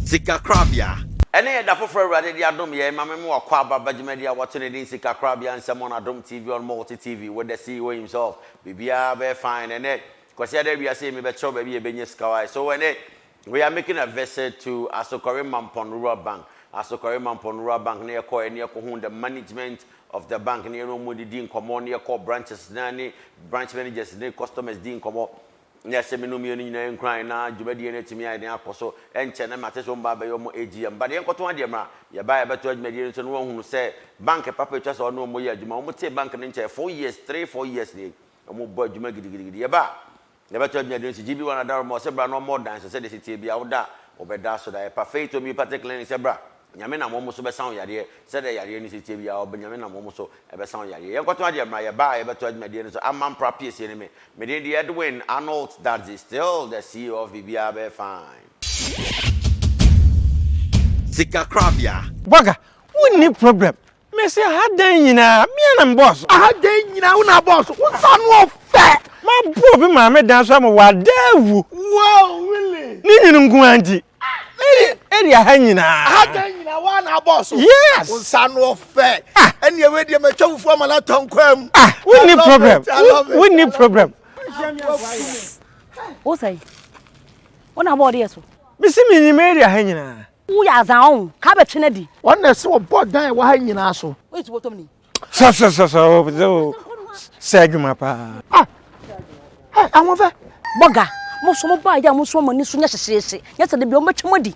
Sika Korabea. Ene da foforo rade di Adom ye mame mo akwa babagimedi a watching the Sika Korabea Nsem on Adom TV on Multi TV with the CEO himself. Bibia be fine ene kwase there we are say me be chop be benye skawai. So ene we are making a visit to Asokore Rural Bank. Asokore Rural Bank near ko ene ko hu the management of the bank near no modi din komo near ko branches nani branch managers ne customers din komo. Yes, I mean, you crying now, you better get to me. I didn't also enter them at home by your AGM. But you got one dear, you buy a better mediation one who say, bank a perpetual or no more. You might say bank and 4 years, 3-4 years. And more boy, you make it about. Never told me GB1 and more, several no more dance. I said, the city be out there, or better so that I prefer to me particularly, Sebra. Yamina almost over sound yard, said the Yari city be out, Benjamin almost ever sound yard. You got one dear, my buy a better mediation. So I'm man propious enemy. Medindi Edwin, Arnold, Dadzie, still the CEO of BBA fine. Sika Korabea. Baga, we need problem. Me say had den yina, me and boss. I had den yina una boss. What's on fair? My boy be my dance am wa devu. Wow, really? Ni ngu anti. Area hanyina. Had den yina one boss. Yes. What's on fair? And you ready me chow for my laton kwam. We need problem. We need problem. What's say? What about this? Me see me ni area hanyina. Who ya zaon? Kabe chinedi. One na so board dan wa hanyina so. Wait, what me? So say adwuma pa. Hey, amove. Boga, mo so mo ba ya mo so mo ni so nya hyehyehye. Nya se de bi o matwemodi.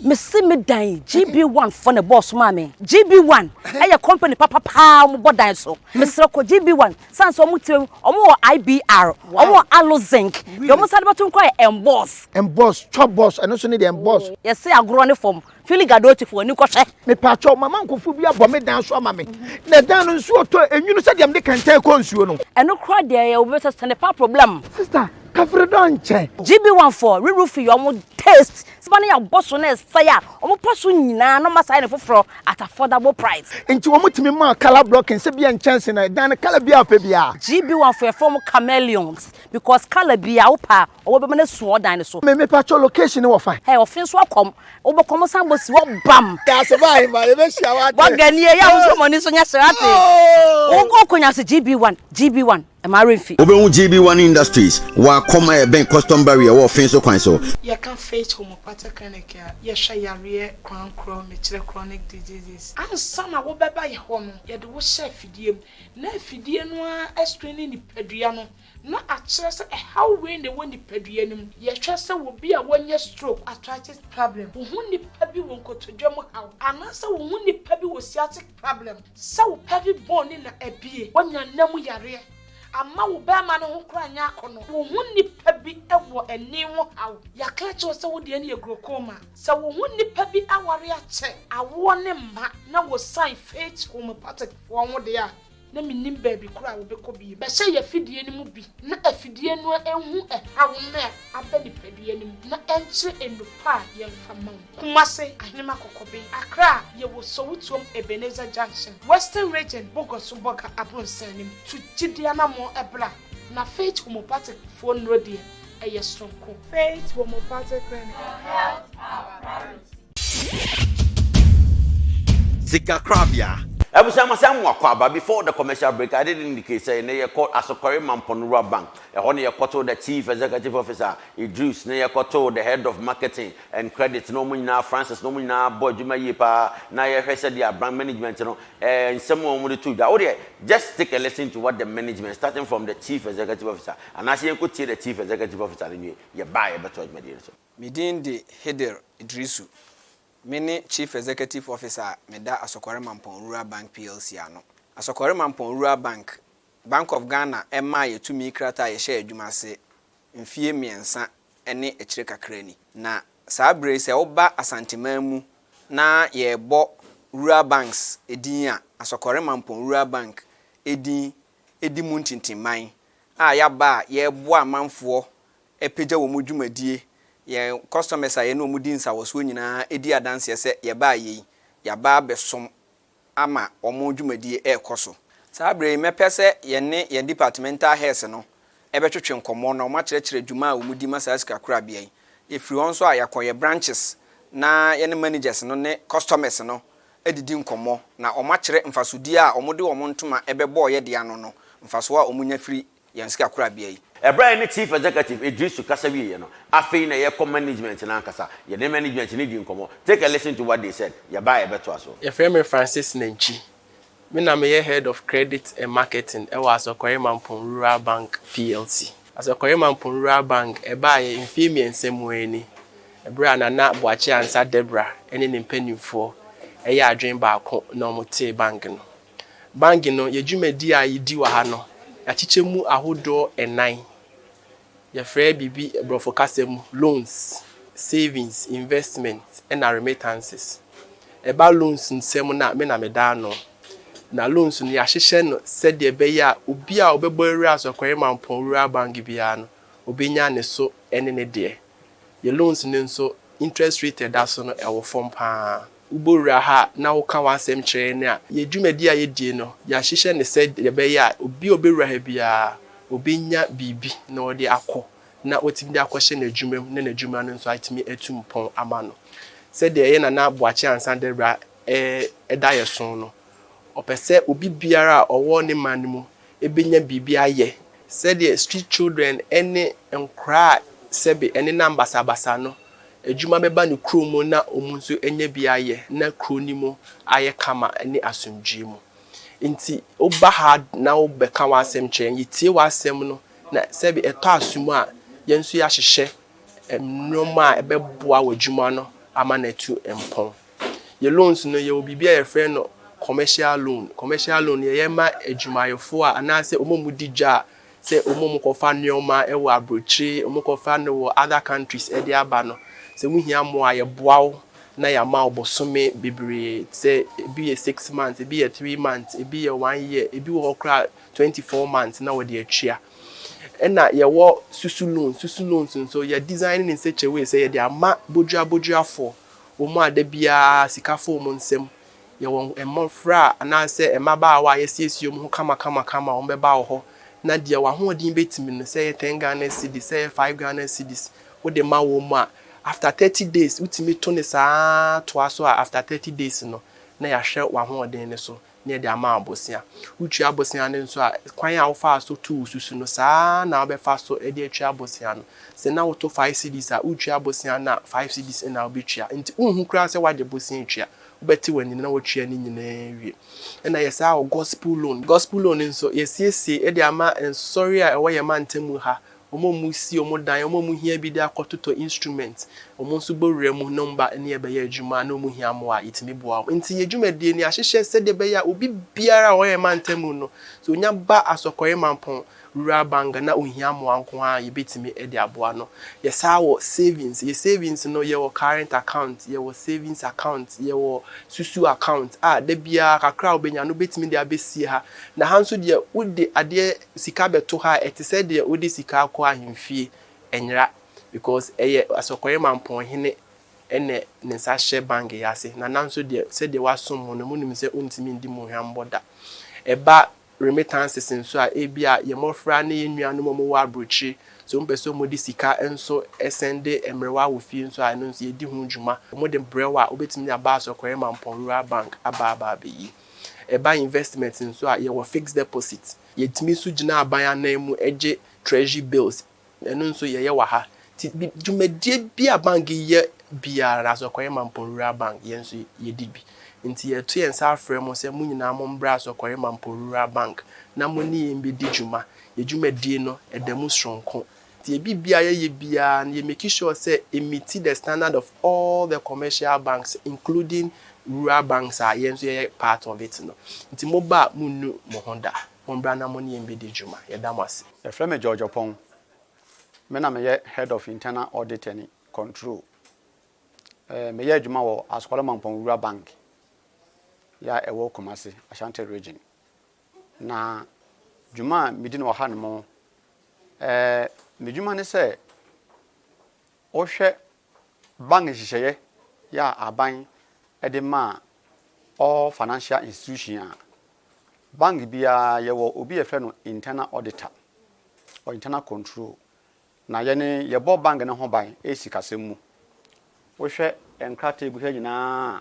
Me see me dan GB1 for the boss mama. GB1 eye company papa pa mo bodan so. Me sere ko GB1 sans o mo tem o mo IBR, o mo alo zinc. Yo mo sade batum ko emboss, chop boss, and also need the emboss. Yes say agro ne form. Feeling gadoti for ni ko hwe. Me pa chop mama nkofu bi abo me dan so ama me. Na dan no nsuo to enwunu se dem de kente ko nsuo no. Eno kra de ye obese stand pa problem. Sister, kafre don che. GB1 for re-roof yo mo taste. Sibani ya boss na say ya. O mo poso nyina no masai ne foforo at affordable price. Enti wo mutimi ma color blocking se bia chance na dan color bia pa bia. GB1 for form chameleons because color bia opa o be na suo dan so. Me pa cho location wo fine. Hey, ofin so akom. O be kom sambo si wo bam. Ya se bai ma e be hia wa. Wa gani e ya so money so nya serate. O go konya se GB1. Am I ready? Obehu GB1 Industries wa koma e ben custom barrier wo fin so kwan so. You can face homeopathic clinic here. You share your crown chronic diseases. And some are what by your home. You do share fidiem. Na fidiem no explaining the pediano. Na access how when they want the pedianum. Your chest will be a 1 year stroke arthritis problem. Who the pebi won't go to German how. And also who the pebi was sciatic problem. So pebi born in a bee when your name yare. Ama wo be ma no ho kra nya akono wo hu nipa bi ewo eni ho haw ya ka che se wo de ne agrokoma se wo hu nipa bi aware a che awo ne ma na wo sign faith homeopathic fo ho de a na minim ba bi kra wo be ko bi be se ya fidie ni mu bi na afidie no ehu haw na aba ni padie ni mu na enche enupa ye mfama kumase ahnema kokobe akra ye wo so wutom Ebenezer Junction Western Region Bogoso Boga abonsanim to Gidiana mo ebra na faith homeopathic phone rodie eye stronko faith homeopathic clinic. Sika Korabea. Before the commercial break, I didn't indicate saying they called Asokore Rural Bank. Only a quarter the chief executive officer, Idris, near quarter the head of marketing and credit, no money now, Francis, no money now, boy, Juma Yipa, now said their brand management, and someone would do that. Just take a listen to what the management, starting from the chief executive officer, and as you could see the chief executive officer, you buy a better mediation. Midin the header Idrisu. Mini Chief Executive Officer Meda Asokore Rural Bank PLC ano. Asokore Rural Bank, Bank of Ghana, MI to me krata ye share adwuma se mfie miensa ene echire kakra ni. Na saa bre se oba asanteman mu na ye bo Rural Banks edin a Asokore Rural Bank edi mu ntintiman a ya ba ye bo amanfo epeja wo mu dwumadie ye customers aye no mudin sa woso nyina edi adanse se ye ba ye ya ba besom ama omo dwumadie ekoso saa bre mepese ye ne ye departmental heads no ebetwetwe nkomo no ma kyerɛkyerɛ dwuma a omudi masa Sika Korabea if you also are your branches na any managers no ne customers no edidi nkomo na omachire mfasodi a omode omontoma ebebo ye de ano no mfaso a omunya firi yen Sika Korabea yi Ebra ni chief executive Idris kasa wiye no afei na ye management na nkasa ye ne management ni di nkomo take a listen to what they said ye ba e beto aso your friend Francis Nenchi me na me head of credit and marketing e was Asokore Rural Bank PLC Asokore Rural Bank e ba ye mfimi ensem weni ebra na boache ansa Debra ene ne mpanimfo e ya adwen baako na omote bank no ye dwumadi a yidi wa ha no ya chichemu ahodo enan ye frɛ bibi brofo kasem loans savings investments and remittances eba loans nsem na me na meda no na loans no ya hyehye no said de be ya obi a obebo area Asokore Rural Bank bia no obenya ne so ene ne de ye loans ne nso interest rate da so no ewo form pa ubora ha na woka wasem kyerɛ ne a ye dwumadi a ye die no ya hyehye ne said de be ya obi obewura ha bia obenya bibi na odi akọ na otimi de akɔhye na adwumam na adwuma no nso atimi atum pon ama no said de ye na boache ansa Debra da ye so no opese obi biara owo ne manmu ebenya bibi aye said the street children any enkra sebe any number sabasa no adwuma beba ne kromo na omunso enya bi aye na kronimo aye kama ne asomdwe mu nti oba ha na obeka wasem kyerɛ yitie wasem no na sebe eto asumu a yenso ya hyehye nnoma ebeboa wadwuma no ama na tu empon ye loans no ye obibi a friend no commercial loan ye ma adwumayefo a anase omomudi dwa se omom kofa nneoma ewo abrochire omokofa no wo other countries e de aba no se wuhia mo aye boawo na ya ma obosome bebre se bi 6 months bi 3 months bi 1 year bi wo kra 24 months na wo de atwia ena ye wo susu loans so ye designing in such a way say ye de ama bodua for omo ada bia sika fo mo nsem ye won emofra anase emabaawa ye siesie omo kama ombeba ho na de wa ho odin betimi no say 10 Ghana cedis say 5 Ghana cedis wo de ma wo ma after 30 days utimi to ne saa to aso after 30 days no na ya hwe wa ho odin ne so na de ama abosia utu abosia ne nso a kwan a wo fa so to susu no saa na wo be fa so e de atwa abosia no se na wo to 5 cedis a utu abosia na 5 cedis na wo betwa nti unhu kra se wa de abosia atwa ubeti wani na wotwe ni nyina wie na yesa o gospel loan nso yesiesie e de ama sorry a ewo ye mantemu ha omo si omo dan omo hia bi de akototo instrument omo nso bowura mu number ne ye be ye adwuma na omo hia mo a itimi boa nti ye dwumadie ni ahyehye se de be ya obi biara o ye mantemu no so onya ba Asokore Rural Bank na ohia mo anko a ye betimi e de aboa no yesa wo savings no ye wo current account ye wo savings account ye wo susu account de bia kakra obenya no betimi de abesi ha na hanso de wode ade sika beto ha etise de wode sika akọ ahemfie enyra because Asokore hene ene nsa hye bank yase na nanso de se de wasom no munim se ontimi ndi mo hwamboda eba remittances nso a ebia ye mofra na ye nua no mo wa abrochi so mpeso mo di sika enso esende emrewa wo fie nso a no nso ye di hu dwuma mo de brewa obetimi aba Asokore Rural Bank aba yi eba investment nso a ye wo fixed deposit ye timi so gina aban anam eje treasury bills eno nso ye wa ha ti dwumadie bia bank ye bia Asokore Rural Bank ye nso ye di bi nti ye to yensa afre mo se munyina mo mbra Asokore Rural Bank na mo ni yembe di dwuma ye dwumadie no edamu stronko ti e bibia ye bia na ye make sure say it meet the standard of all the commercial banks including rural banks are yenso ye part of it no nti mo ba munu mo honda mo mbra na mo ni yembe di dwuma ye damase e frame George Opon me na me ye head of internal audit and control me ye dwuma wo Asokore Rural Bank ya ewo Kumasi Ashanti region na dwuma medi no ha no mo me dwuma ne se o hwe bank hihye ya aban edema all financial institution bank bia ye wo obi e fe no internal auditor or internal control na yene yɛbɔ bank ne ho ban esikasɛm mu wohwɛ enkrata eguhwɛ nyinaa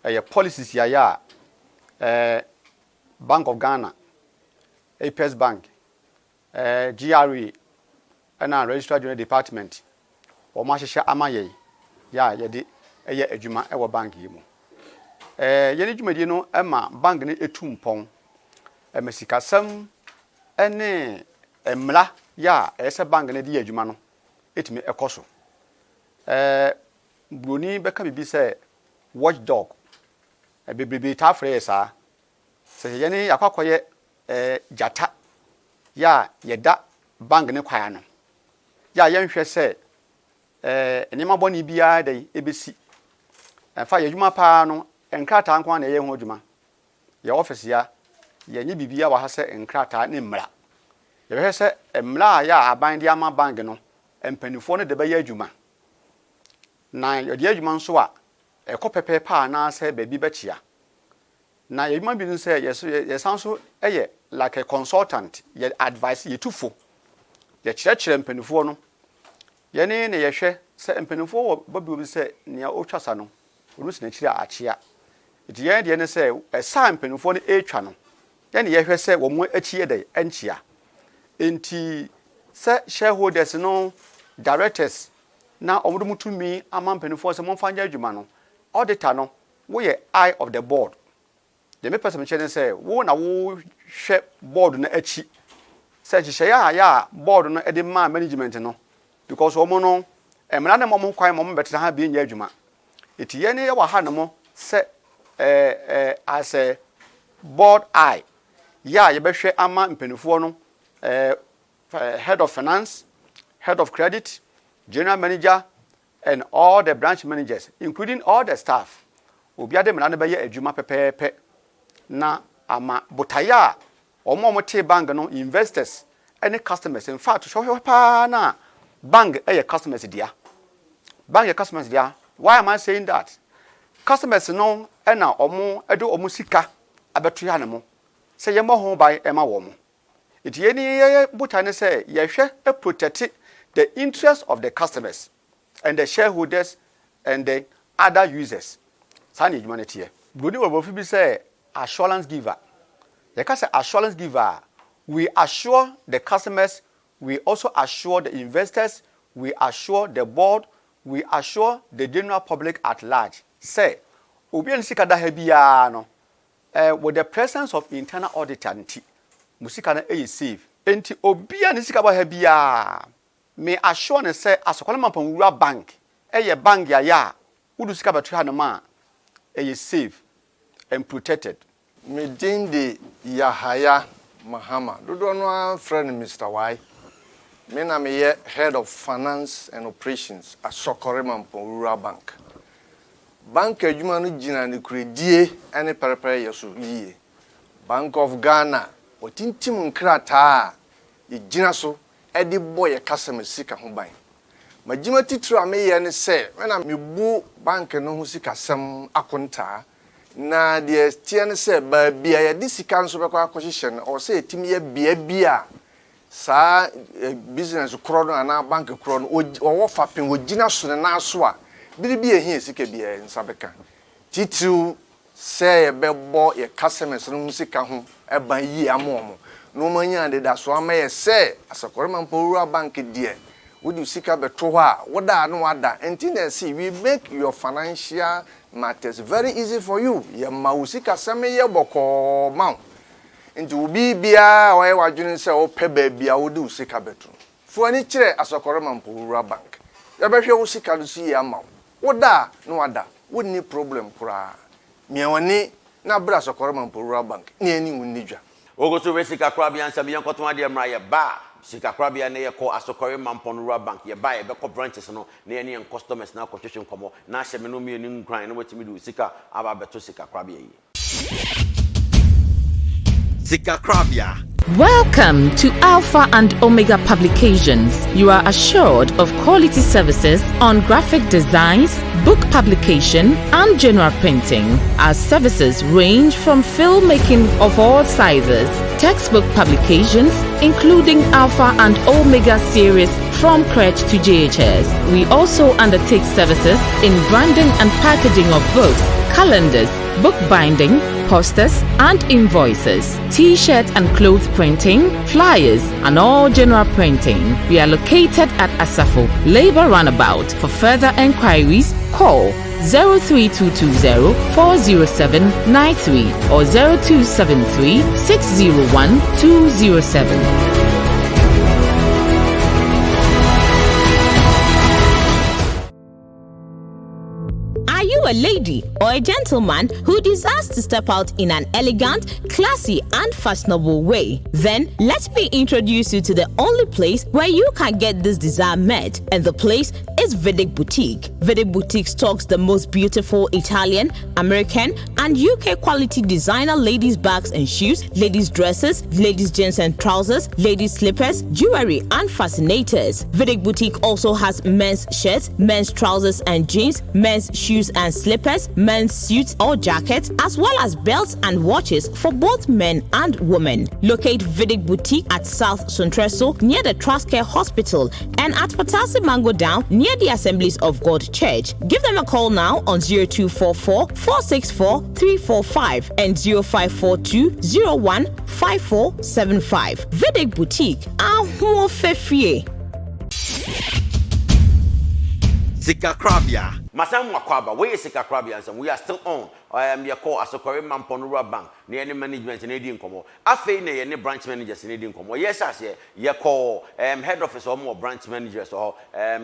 ɛyɛ policies ya Bank of Ghana, APS Bank, GRE, and our Registrar General Department, or Masha Amaye, ya yedi ejuma ewa bank yimu. Yeni jumedino Emma bank ni etumpong, emesikasem, ene emla ya ese bank ni di ejuma no, etimi ekoso. Bruni beka bibi se watchdog, bibi tafre sa. Se yene yakwakoye jata ya yeda bank ne kwaya no ya yenhwe se enima boni bia dai ebesi fa yedwuma pa no enkrata anko na ye ho dwuma ye office ya yenye bibia wa ha se enkrata ne mmra ye be se mmra ya aban dia ma bank no empanifo no de be ya adwuma na yodi adwuma nso a ekopepe pa na se ba bi bechia na yedwuma bi nse yesanso eye like a consultant ye advice ye tufo ye kyerɛkyerɛ mpanifo no ye ne yehwɛ sɛ mpanifo wɔ babi obi sɛ nea otwasa no onusi na kyerɛ akyea enti ye de ne sɛ ɛsa mpanifo no etwa no ye ne yehwɛ sɛ wɔn akyie dɛ ɛnkyea enti sɛ shareholders no directors na ɔmo mutumi ama mpanifo sɛ momfa nya adwuma no auditor no wo ye eye of the board. The me person chene say wo na wo hwe board na achi say hye ya board no e de ma management no because omo no emra na mo kwan mo betena ha bi nya adwuma etiye ne ye wa ha na mo say as a board eye ya ye behwe ama mpanifo no head of finance, head of credit, general manager and all the branch managers including all the staff obi ade mra na be ye adwuma pepepe na ama botaya omo bank no investors any customers in fact show pa na bank customers dia why am I saying that customers no na omo edo omo sika abeto ya ne mo say ye mo ho bai ema wo mo iti ye ni botane say ye hwe protect the interest of the customers and the shareholders and the other users sani humanity here broni wo bofi bi say assurance giver. You can say assurance giver. We assure the customers, we also assure the investors, we assure the board, we assure the general public at large. Say, obi nsika da hebia no. With the presence of internal auditor nti, musika na safe. Enti obi nsika ba hebia. Me assure ne say Asokore Mampon Bank, bank ya udu sika ba tuha no ma safe and protected. Me dindi Yahaya Mahama. Dodo no friend Mr. Y. Me na me ye head of finance and operations at Asokore Mampon Rural Bank. Bank adwuma no gina ne kredie ene perepere yeso yie. Bank of Ghana otintim nkrata ye gina so e de boy customer sika ho ban. Magima titru ame ye ne se na me bu bank no ho sika sem akonta na de tiene se ba bia ya disika nso be kwa akwohye no o se etimi ya bia sa business kro no na bank kro no o wo fapen o gina so na so a biribi ehia sika bia nsabeka titru se ye bebo ye customers no sika ho e ban yi amomo no manya de da so ama ye se Asokore Mampon Rural Bank die would sika beto ha woda no wada enti na see we make your financial matters very easy for you ye mausika same ye boko ma enti obi bia wa ye wadwene se o pe ba bia wodi usika beto fu ani kire Asokore Mampon Rural Bank ye behwe wo sika do si ye ama woda no wada wonni problem kura miewani na bra Asokore Mampon Rural Bank ni ani wonni dwa ogoso we Sika Korabea Nsem yankoto ade mra ye ba Sika Korabea na ye ko Asokore Mampon Rural Bank ye ba ye be ko branches no na ye ne customers na quotation komo na hye me no me ni nkran na watimi du sika aba beto Sika Korabea yi Sika Korabea. Welcome to Alpha and Omega Publications. You are assured of quality services on graphic designs, book publication, and general printing. Our services range from filmmaking of all sizes, textbook publications, including Alpha and Omega series from crèche to JHS. We also undertake services in branding and packaging of books, calendars, book binding, posters and invoices, t-shirt and clothes printing, flyers and all general printing. We are located at Asafo, Labour Runabout. For further enquiries, call 03220 407 93 or 0273 601 207. Are you a lady or a gentleman who desires to step out in an elegant, classy, and fashionable way? Then let me introduce you to the only place where you can get this desire met, and the place is Vedic Boutique. Vedic Boutique stocks the most beautiful Italian, American, and UK quality designer ladies' bags and shoes, ladies' dresses, ladies' jeans and trousers, ladies' slippers, jewelry, and fascinators. Vedic Boutique also has men's shirts, men's trousers and jeans, men's shoes and slippers, men's suits or jackets, as well as belts and watches for both men and women. Locate Vedic Boutique at South Sontreso near the Traskare Hospital and at Patasi Mango Down near the Assemblies of God Church. Give them a call now on 0244 464 345 and 0542 015475. Vedic Boutique. Aho fefie. Sika Korabea. Masam Wakwaba, where is Sika Korabea? And we are still on. I am your call Asokore Mamponura Bank, near any management in Edwin Como. I feel any branch managers in Edwin Como. Yes, I say, your call head office or more branch managers or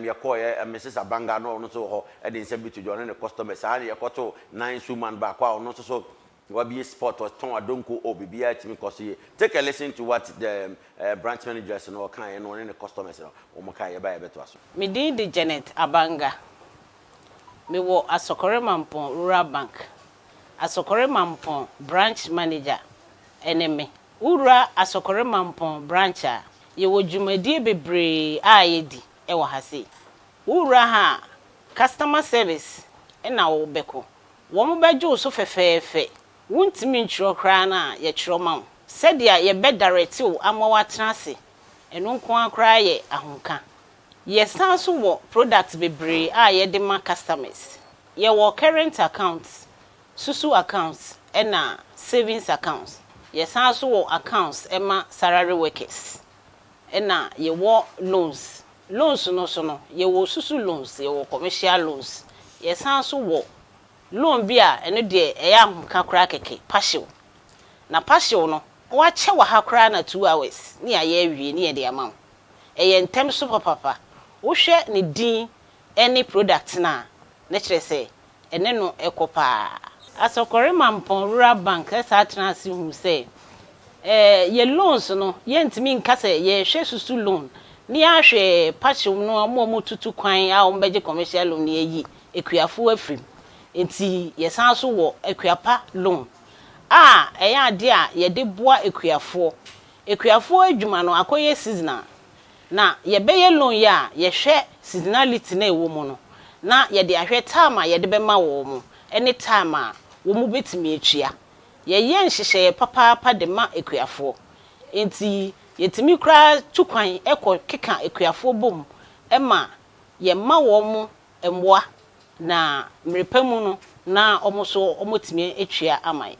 your call Mrs. Abanga, no, so Nsem to join the customers. I your call 9 woman back, or not so. What be a sport was Tom Adonko or BBI to me because take a listen to what the branch managers and all kind and one the customers or Makaya by a better. Me did Janet Abanga. Me wo Asokore Mampon Rural Bank. Asokore Mampon branch manager. Enemy. Ura Asokore Mampon brancha. Ye wo jumadi bebre ayedi ewa hase. Ura ha customer service ena wo beko. Wo mo bejo so fefefe. Wuntimi nchiro kra na ye chiro ma. Sedia ye be direct o amawa transe. Eno nko akra ye ahonka. Yes, also wo products bebre ye de ma customers. Ye wo current accounts, susu accounts, ena savings accounts. Yes, also wo accounts ema salary workers. Ena ye wo loans. Loans no so no. Ye wo susu loans, ye wo commercial loans. Yes, also wo loan bia eno de eya ahunka kra keke partial. Na partial no, wa che wa ha kra na 2 hours. Ni aye awie ni ye de amount. Eye ntem so papa. Wohwe ne din any product na kire say ene no ekopa Asokore Mampon Rural Bank esa transi hu say ye loans no ye ntimi nka say ye hwe susu loan ni ahwe patch no amomo tutu kwan a ombeje commercial loan ni yi ekuafo afrim enti ye sanso wo ekuapa loan eya ade a ye de boa ekuafo adwuma no akoye seasonal na ye beye loan ya ye hwe seasonality na ewo mu no na ye de ahwe time ye de bema wo mu anytime a wo mu betimi atua ye nhihye papa de ma ekuafo enti yetimi kra tukwan keka ekuafo bom ema ye ma wo mu emboa na mrepemu no na omoso omotimi atua amai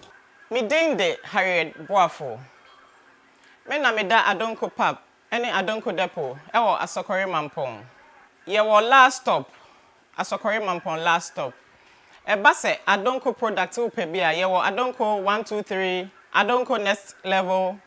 me din de Harriet Boafo me na me da Adonko pub ene Adonko depot ewo Asokore Mampon ye wo last stop Asokore Mampon last stop eba se Adonko product wo pe bia ye wo Adonko 123 Adonko next level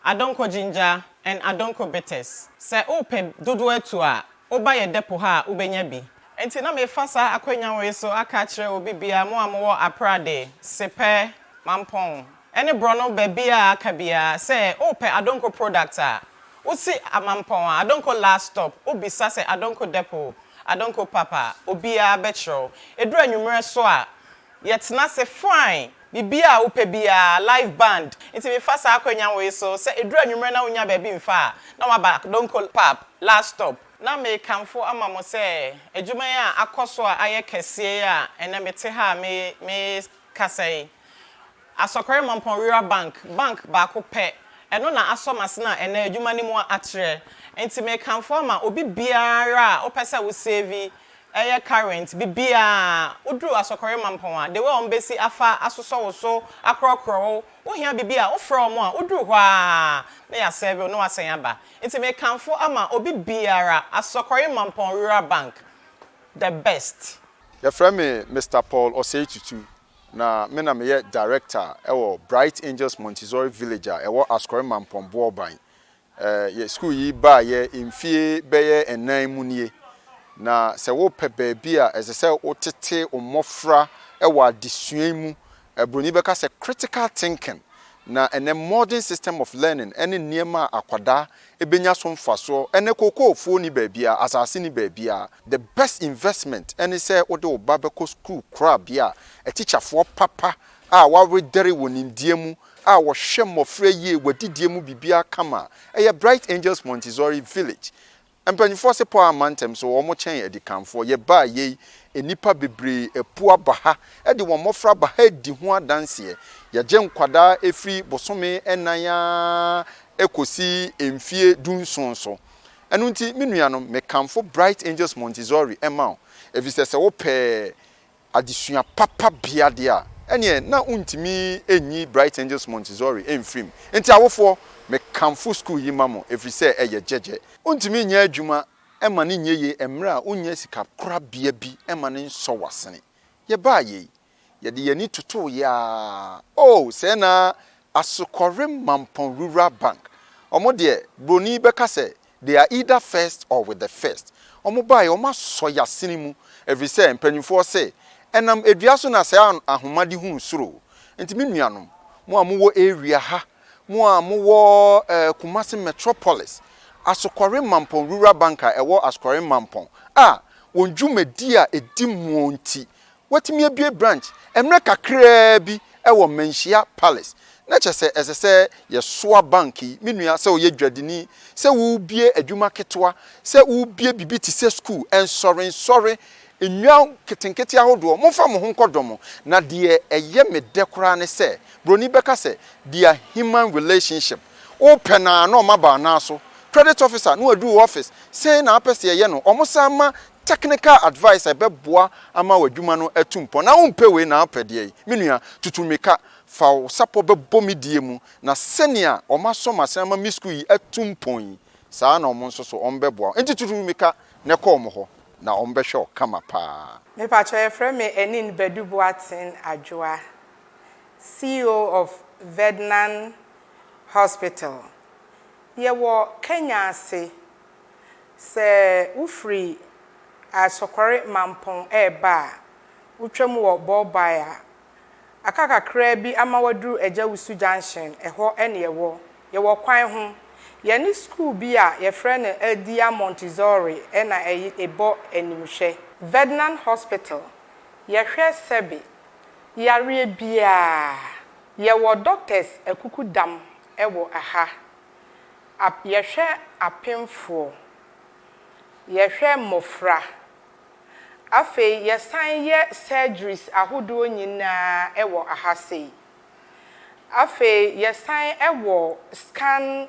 Adonko ginger and Adonko bitters se wo pe dodo etu a wo ba ye depot ha wo benya bi enti na me fasa akwanya we so aka kire obi bia mo amwo aprade sepe Mampon ene brono bebia aka bia se wo pe Adonko product a wo si amampon a Adonko last stop obi sa se Adonko depot Adonko papa obia betro edura nwumre so a yetna se fine bibia wo pe bia live band enti me fasa akwanya we so se edura nwumre na wonya ba bi mfa na waba Adonko pap last stop na me kamfo amamo se adwuma ya akoso a aye kese a ene mete ha me kasai Asokore Mampon Rural Bank ba ko pe eno na asomase na ena adwuma ni mu atre enti me kanfo ma obi biara opese wo save eye current bibia oduru Asokore mampon a de we on besi afa asoso wo so akrokro wo hia bibia wo fra mo a oduru ho a na ya save no asen aba enti me kanfo ama obi biara Asokore mampon rural bank the best. Your friend me Mr. Paul Osei-Tutu na me na me director ewo Bright Angels Montessori Villager ewo Asokore mampon Boban ye school yi ba ye mfie beye enan mu nie na se wo pe baabi a ese se otete omofra ewo adesuan mu ebroni beka se critical thinking na ene modern system of learning ene niema akwada ebenya so mfaso ene kokofo ni baabia asase ni baabia the best investment ene se ode obabeko school krabia a teacher for papa a wa redere wonindie mu a wo hwe mofra yie wadidie mu bibia kama eye Bright Angels Montessori Village empanifo se po amantem so wo mo chen edikanfo ye ba ye enipa bebre epu abaha e de wo mofra baha di ho adanse ye je nkwada efri bosome enaya ekosi emfie dunsonso enu nti menuanom mekamfo Bright Angels Montessori ema efise se wo pe adesua papa biade a ene na untimi enyi Bright Angels Montessori emfrim enti awofo mekamfo school yi mamo efise eye jeje untimi nya adwuma ema ne nyeye emra unya Sika Korabea bi ema ne nso wasene ye ba ye ye de yani tutu ya se na Asokore mampon rural bank omo de broni beka se they are either first or with the first omo ba ye omo so yasene mu efise mpanifo se enam eduaso na se ahomade hu suro ntimi nuanom mo amuwo area ha mo amuwo Kumasi metropolis Asokore mampon rural banker ewo Asokore mampon wonjumedi a edimonti watimi abie branch emre kakra bi ewo Menhia Palace na chese esese ye soa banki menua se oye dwadini se wo bie adwuma ketwa se wo bie bibiti se school sorry enwa ketenkete ahodo momfa mo ho nkodomo na de eye me dekora ne se broni beka se dia human relationship open na no maba na so credit officer no adu office say na apese ye no omosama technical advice ebeboa ama wadwuma no atumpo na umpe we na apede menua tutumika fa sapo bebomidie mu na senia omaso ama misku yi atumpon saa na omonso so ombeboa enti tutumika ne kom ho na ombehwe kama pa me pa choye frame me enin bedubuatin adwoa CEO of Vednan Hospital yewo Kenya se ufri Asokore mampon eba utwam wo bobaya akaka krabi amawaduru Ejawusu junction eho ene yewo kwan ho ye ni school bi a ye frɛ ne Adia Montessori ena ebo animhwe Vednan Hospital ye hwɛ sebi yare bia ye wo doctors akukudam ewo aha ye hwɛ apemfo ye hwɛ mofra afi ye san ye surgeries ahodo nyina ewo aha sei afi ye san ewo scan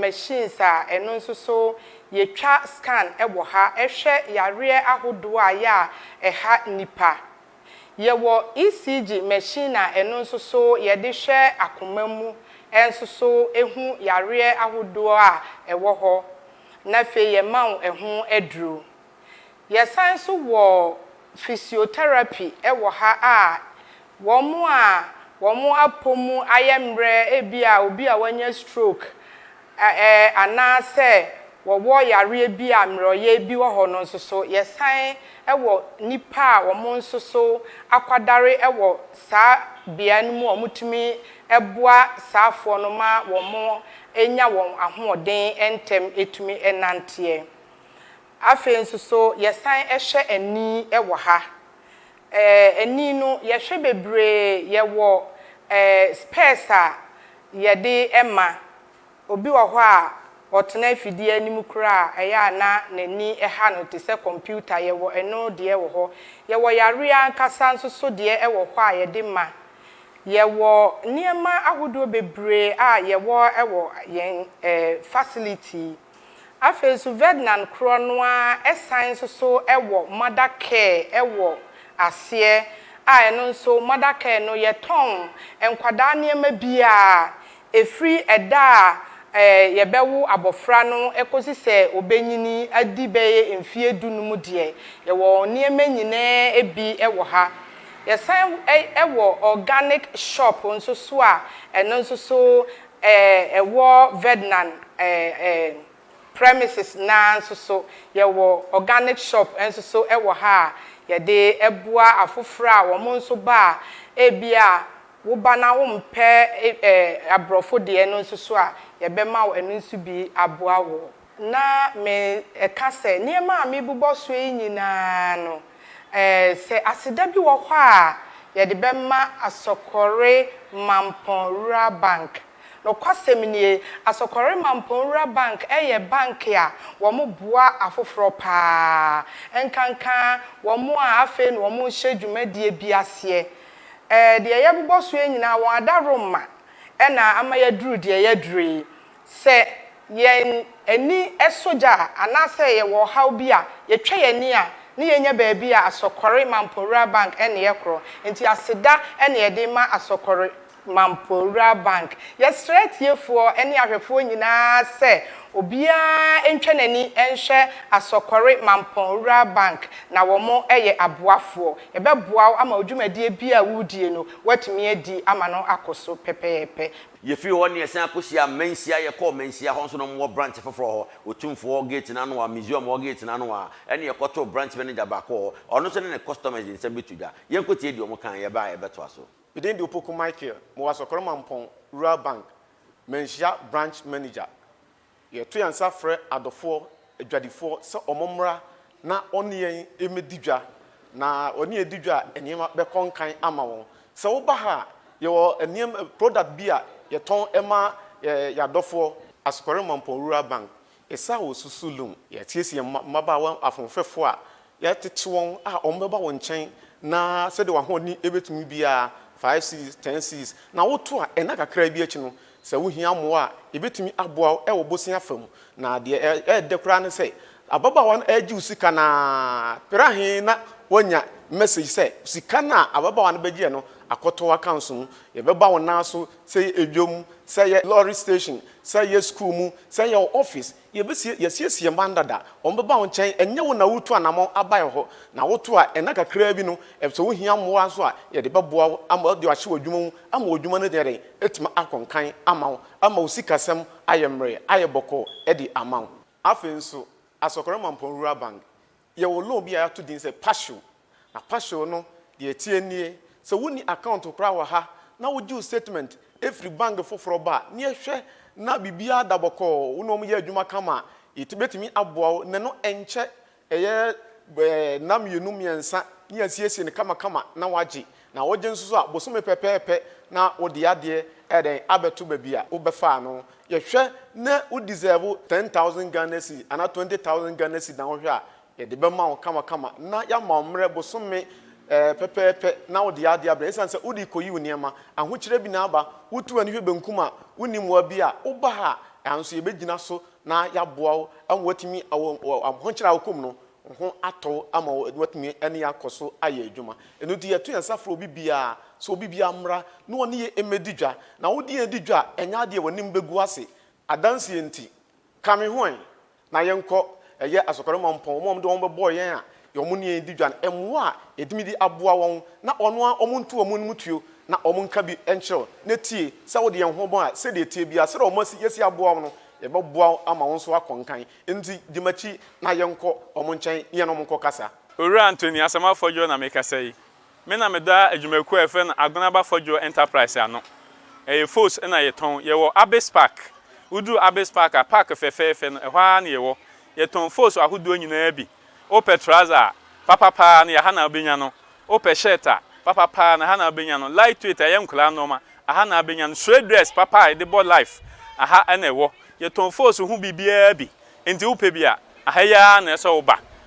machines eno nso so ye twa scan ewo ha ehwe yare ahodo a ya eha nipa ye wo ECG machine eno nso so ye de hwe akomamu enso so ehu yare ahodo a ewo ho na fe ye mawo ehu eduro ye san so wo physiotherapy ewo ha a womu apomu ayemre ebia obi a wanya stroke anase wo yare bi amroye bi wo ho no nso so ye san ewo nipa a wo nso so akwadare ewo saa bia no mu omutumi eboa saafo no ma wo enya won ahoden entem etumi enante afi nso so ye san ehwe ani ewo ha ani no ye hwe bebre ye wo space a ye de ema obi wo ho a otena afidie anim kura eya na nani eha no te se computer ye wo eno de wo ho ye wo yare ankasa nso so de e wo ho a ye de ma Yewo niema ahodo bebre a yewo ewo yen facility afa so Vietnam kro no a esan so ewo mother care ewo ase a eno nso mother care no yeton enkwada niema bia efri eda yebewu abofra no ekosi se obenyini adi beye mfie dunum de yewo niema nyine ebi ewo ha yesan ewo organic shop nso so a eno nso so ewo Vietnam premises na nso so yewo organic shop nso so ewo ha ye de ebua afofra a wo nso ba ebia wo ba na wo mpe abrofo de no nso so a ye be ma wo enu nso bi aboa wo na me ekase niema me bubo so nyina no se asida bi wo hɔ a ye de be ma Asokore Mampon Rural Bank no kwasem nie Asokore Mampon Rural Bank eye bank a wo mo boa afoforo pa enkanka wo mo a afe no wo mo hye dwumadie bi ase de ye bubo so nyina wo adaroma na amaya duru de ye dure se ye ani esoja anase ye wo haw bi a ye twa ye ni a ni yenya baabi a Asokore Mampon Rural Bank ene ye kro enti aseda ene ye de ma Asokore Mampon Rural Bank ye straight yefo ene ahwefo nyina se obia entwenani enhwe Asokore Mampon Rural Bank na wo mo eye aboafo ye beboa ama odwumadie bi a wudie no watumi adi ama no akoso pepepe yefi ho ne esan akosia mensia ye call mensia ho so no mo branch foforo ho otumfo gate na no wa museum ho gate na no wa ene ye koto branch manager ba ko ono so ne customers in sem betudwa yenkotie di o mo kan ye ba ye beto aso within the Opoku Michael mo Asokore Mampon Rural Bank mensia branch manager ye to yansa frɛ adofo adwadifo se omomra na one yen emedidwa na one edidwa enema be konkan ama won se wo ba ha ye wo enem product bi a ye ton ema ya adofo Asokore Mampon Rural Bank esa wo susulum ye tiesie maba won afonfefo a ye tete won a ombeba won nchen na se de wa ho ni ebetumi bia 5 Cs 10 Cs na wo to a ena kakra bi achi no se wo hia mo a ebetumi aboa e wo bosia fam na de dekora ne se ababa wan agi usika na perahe na wonya message se usika na ababa wan begie no akoto account mu ye beba won na so se edwom se ye lorry station se ye school mu se ye office ye besie ye siesie mandada on beba won chen enye wo na wutu anamo abaye ho na wotu a ena kakra bi no so wo hia mo aso a ye de beboa ama de ahye wadwuma ama wadwuma no de etima akonkan ama usikasem ayemre ayeboko e di ama afenso Asokore Mampon Rural Bank ye wo loan bi a to din se passion na passion no de etie nie se woni account kra wa ha na wo ju statement every bank foforo ba ne hwe na bibia daboko wo no mo ye adwuma kama itibetimi aboa ne no enche eye nam yenum yensa ne asiesie ne kama na waji na woje nsusu a bosome pepepe na wo de ade eden abeto babia wo befa no ye hwe na wo deserve 10,000 Ghana cedis ana 20,000 Ghana cedis na wo hwe a ye de be ma wo kama na ya ma omre bosome pepepe na wo de ade abra esanse wo di koyi woniema ahokyere bi na aba wotu ani hwe benkuma wonimwa bi a wo ba ha anso ye begina so na ya boa wo amwatimi ahokyere awokom no ho ato ama watimi eni akoso aye adwuma eno di yeto yansafro bibia so bibia mra na oni ye emedidwa na wodi edidwa enya de wonim begu ase adanse enti kame hoen na yenko eye Asokore Mampon mom de won bebo yen a yomo ne edidwa emo a edimi di aboa won na ono a omuntu omunmutuo na omunka bi enchero na tie se wode yen ho bon a se de tie bia se de omasi yesi aboa no yebeboa ama won so akonkan enti dimachi na yenko omunchan ye no monko kasa Owura Anthony asama fojo na mekasa yi me na meda adwumaku efe na Agonaba Fojo Enterprise ano force na yeton ye wo Abes Park udu Abes Park a park fefe no ehwa na ye wo yeton force ahodo nyina bi ope trouser papa na ya ha na obenya no ope shirt papa na ha na obenya no lightweight ayenkula no ma aha na obenya no straight dress papa de boy life aha na ewo yeton force hu bibia bi enti upe bia ahaya na so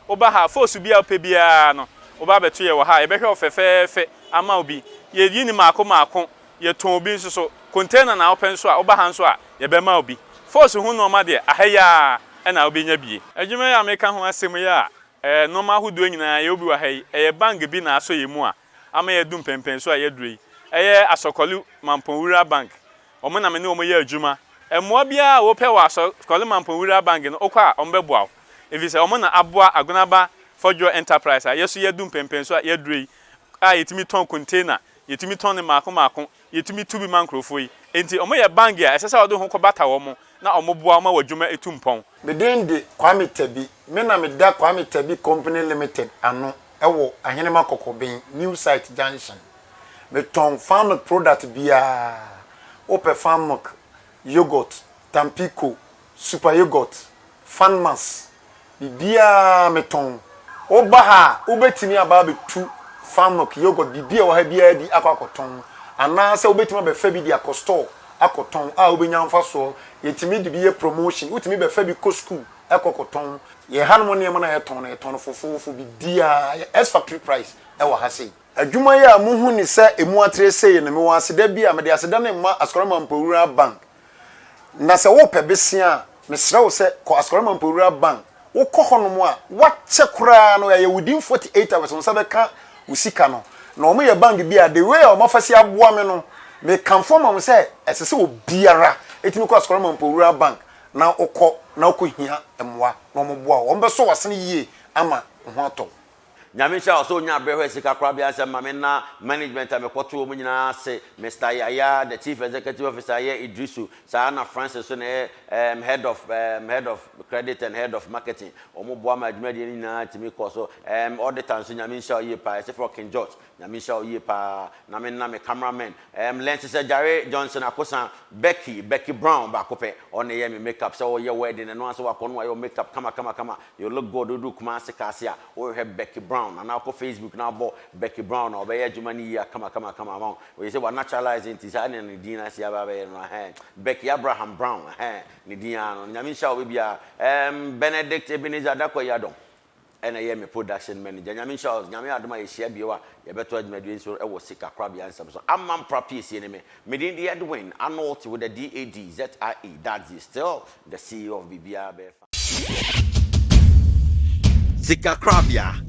oba ha force bia upe bia no oba beto ye wo ha e behwe ofefefe ama obi ye yini maako ye ton bi nso so container na open so a oba han so a ye be ma obi force hu normal de ahaya na obi nya bie adwuma ya meka ho asem ya normal hudo nyina ye obi wa hai bank bi na aso ye mu a ama ye dum pempen so a ye dure Asokole Mampon Bank omo na me ne omo ye adwuma emmoa bia wo pe wa Asokole Mampon Bank no okwa ombeboa if say omo na aboa agonaba Fojo Enterprise yeso ye dum pempen so a ye dure yetimi ton container yetimi ton ne mako yetimi tubi mankrofo yi enti omo ye bank ya esese odo ho kobata wo mo na omo boa ma wadwuma etumpon Bedende Kwame Tabi me na me da Kwame Tabi Company Limited ano ewo ahenema kokoben new site junction me ton farm product bia ope farm yogurt Tampico super yogurt Fanmas bibia me ton oba ha obetimi aba betu farm yogurt bibia wo ha bia di akwakoton ana se obetimi be fa bi di akostore akoton a obenya mfa so yetimi di biye promotion utimi be fa bi ko school akokoton ye hanmo ne na ye ton fofofo bibia S factory price e wo ha sei adwuma ya muhu ni se emu atre sei ne me wo aseda bia me de aseda ne ma Asokore Mampon Bank na se wo pebesia me sra wo se ko Asokore Mampon Bank wo ko hono a wache kura no ya within 48 hours on sabe ka usika no na omo ye bank bia the way o mafasi aboa me no me confirm am say esese obiara etimi ko Asokore Mampon Bank na okọ na okohia emwa na omo boa o mbe so wasene yie ama ho ato Nyamisha also nya brewe Sika Korabea Nsem na management amekwoto omu nyina se Mr. Yaya the chief executive officer here Idrisu Sana Francis so head of credit and head of marketing omo boa ma adwuma de nyina timi ko so auditor so Nyamisha ye pa se for King George Nyamisha ye pa na me cameraman Lens se Jare Johnson akosan Becky Brown ba kope on ye me makeup so ye wedding no so wakono your makeup kama you look good do kuma se kasia o he Becky Brown and now for Facebook now bo Becky Brown or be Germany ya kama amount we say we naturalizing this and ni dina sia ba be no Becky Abraham Brown ni dina no Nyamisha we bia Benedict Ebenezer Dakoya Adom and I am a production manager Nyamisha Nyame Adoma ye share biwa ye beto adwumadwe so e wo Sika Korabea Nsem so amam prapie me din the Edwin Arnold with the DADZIE Dadzie still the CEO of BBR Sika Korabea